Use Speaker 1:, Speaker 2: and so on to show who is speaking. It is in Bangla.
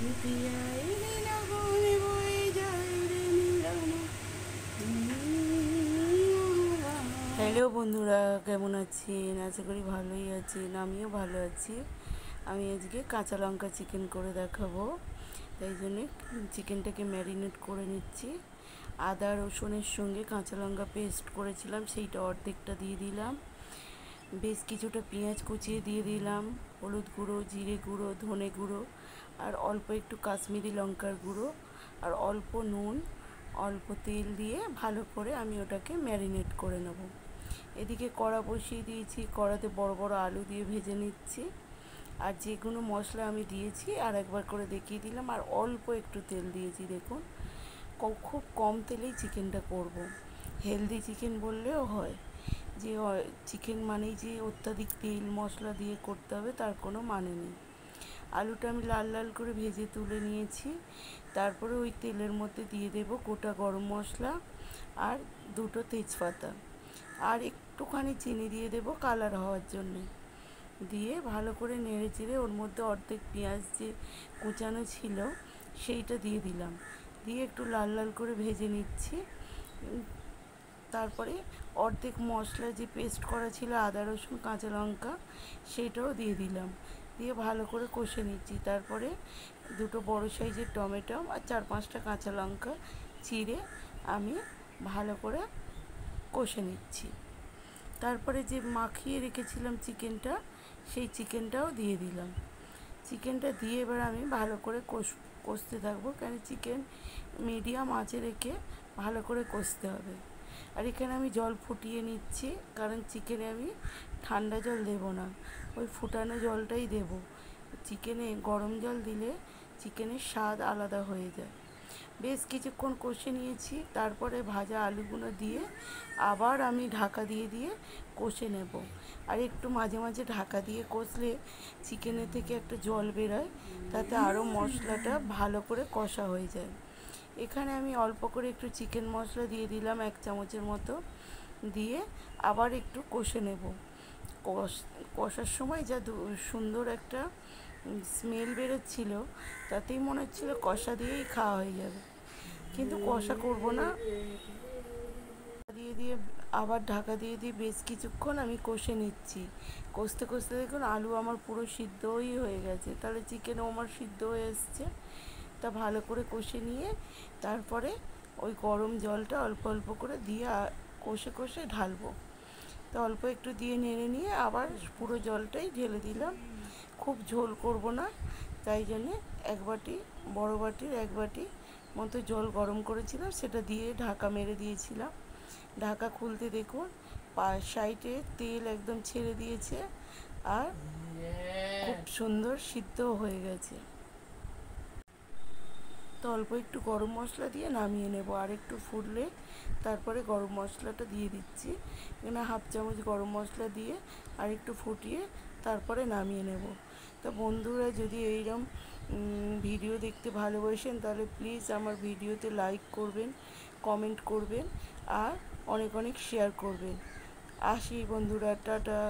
Speaker 1: হ্যালো বন্ধুরা, কেমন আছেন? আশা করি ভালোই আছেন। আমিও ভালো আছি। আমি আজকে কাঁচা লঙ্কা চিকেন করে দেখাবো। তাই জন্যে চিকেনটাকে ম্যারিনেট করে নিচ্ছি। আদা রসুনের সঙ্গে কাঁচা লঙ্কা পেস্ট করেছিলাম, সেইটা অর্ধেকটা দিয়ে দিলাম। বেশ কিছুটা পেঁয়াজ কুচিয়ে দিয়ে দিলাম, হলুদ গুঁড়ো, জিরে গুঁড়ো, ধনে গুঁড়ো, আর অল্প একটু কাশ্মীরি লঙ্কার গুঁড়ো, আর অল্প নুন, অল্প তেল দিয়ে ভালো করে আমি ওটাকে ম্যারিনেট করে নেব। এদিকে কড়া বসিয়ে দিয়েছি, কড়াতে বড় বড় আলু দিয়ে ভেজে নিচ্ছি। আর যেগুলো মশলা আমি দিয়েছি আর একবার করে দেখিয়ে দিলাম, আর অল্প একটু তেল দিয়েছি। দেখুন, খুব কম তেলেই চিকেনটা করব। হেলদি চিকেন বললেও হয়, যে চিকেন মানেই যে অত্যাধিক তেল মশলা দিয়ে করতে হবে তার কোনো মানে নেই। আলুটা আমি লাল লাল করে ভেজে তুলে নিয়েছি। তারপরে ওই তেলের মধ্যে দিয়ে দেব গোটা গরম মশলা আর দুটো তেজপাতা, আর একটুখানি চিনি দিয়ে দেব কালার হওয়ার জন্যে। দিয়ে ভালো করে নেড়ে চেড়ে ওর মধ্যে অর্ধেক পেঁয়াজ যে কুচানো ছিল সেইটা দিয়ে দিলাম, দিয়ে একটু লাল লাল করে ভেজে নিচ্ছি। তারপরে অর্ধেক মশলা যে পেস্ট করা ছিল আদা রসুন কাঁচা লঙ্কা, সেইটাও দিয়ে দিলাম, দিয়ে ভালো করে কষে নিচ্ছি। তারপরে দুটো বড় সাইজের টমেটো আর 4-5টা কাঁচা লঙ্কা চিড়ে আমি ভালো করে কষে নিচ্ছি। তারপরে যে মাখিয়ে রেখেছিলাম চিকেনটা, সেই চিকেনটাও দিয়ে দিলাম। চিকেনটা দিয়ে এবার আমি ভালো করে কষতে থাকবো, কারণ চিকেন মিডিয়াম আঁচে রেখে ভালো করে কষতে হবে। আর এখানে আমি জল ফুটিয়ে নিচ্ছি, কারণ চিকেনে আমি ঠান্ডা জল দেব না, ওই ফুটানো জলটাই দেব। চিকেনে গরম জল দিলে চিকেনের স্বাদ আলাদা হয়ে যায়। বেশ কিছুক্ষণ কষে নিয়েছি, তারপরে ভাজা আলুগুলো দিয়ে আবার আমি ঢাকা দিয়ে দিয়ে কষে নেব। আর একটু মাঝে মাঝে ঢাকা দিয়ে কষলে চিকেনের থেকে একটা জল বেরোয়, তাতে আরও মশলাটা ভালো করে কষা হয়ে যায়। এখানে আমি অল্প করে একটু চিকেন মশলা দিয়ে দিলাম 1 চামচের মতো, দিয়ে আবার একটু কষে নেব। কষার সময় যা সুন্দর একটা স্মেল বেরোচ্ছিল, তাতেই মনে হচ্ছিল কষা দিয়েই খাওয়া হয়ে যাবে, কিন্তু কষা করব না। দিয়ে দিয়ে আবার ঢাকা দিয়ে দিয়ে বেশ কিছুক্ষণ আমি কষে নিচ্ছি। কষতে কষতে দেখুন আলু আমার পুরো সিদ্ধই হয়ে গেছে, তাহলে চিকেনও আমার সিদ্ধ হয়ে এসছে। তা ভালো করে কষে নিয়ে তারপরে ওই গরম জলটা অল্প অল্প করে দিয়ে কষে কষে ঢালবো। তো অল্প একটু দিয়ে নেড়ে নিয়ে আবার পুরো জলটাই ঢেলে দিলাম। খুব ঝোল করব না, তাই জন্যে বড় বাটির 1 বাটি মতো জল গরম করেছিলাম, সেটা দিয়ে ঢাকা মেরে দিয়েছিলাম। ঢাকা খুলতে দেখুন সাইডে তেল একদম ছেড়ে দিয়েছে, আর খুব সুন্দর সিদ্ধ হয়ে গেছে। তো অল্প একটু গরম মশলা দিয়ে নামিয়ে নেব। আর একটু ফুটলে তারপরে গরম মশলাটা দিয়ে দিচ্ছি। এখানে 1/2 চামচ গরম মশলা দিয়ে আর একটু ফুটিয়ে তারপরে নামিয়ে নেব। তো বন্ধুরা, যদি এইরকম ভিডিও দেখতে ভালোবাসেন তাহলে প্লিজ আমার ভিডিওতে লাইক করবেন, কমেন্ট করবেন, আর অনেক অনেক শেয়ার করবেন। আসি বন্ধুরা, টাটা।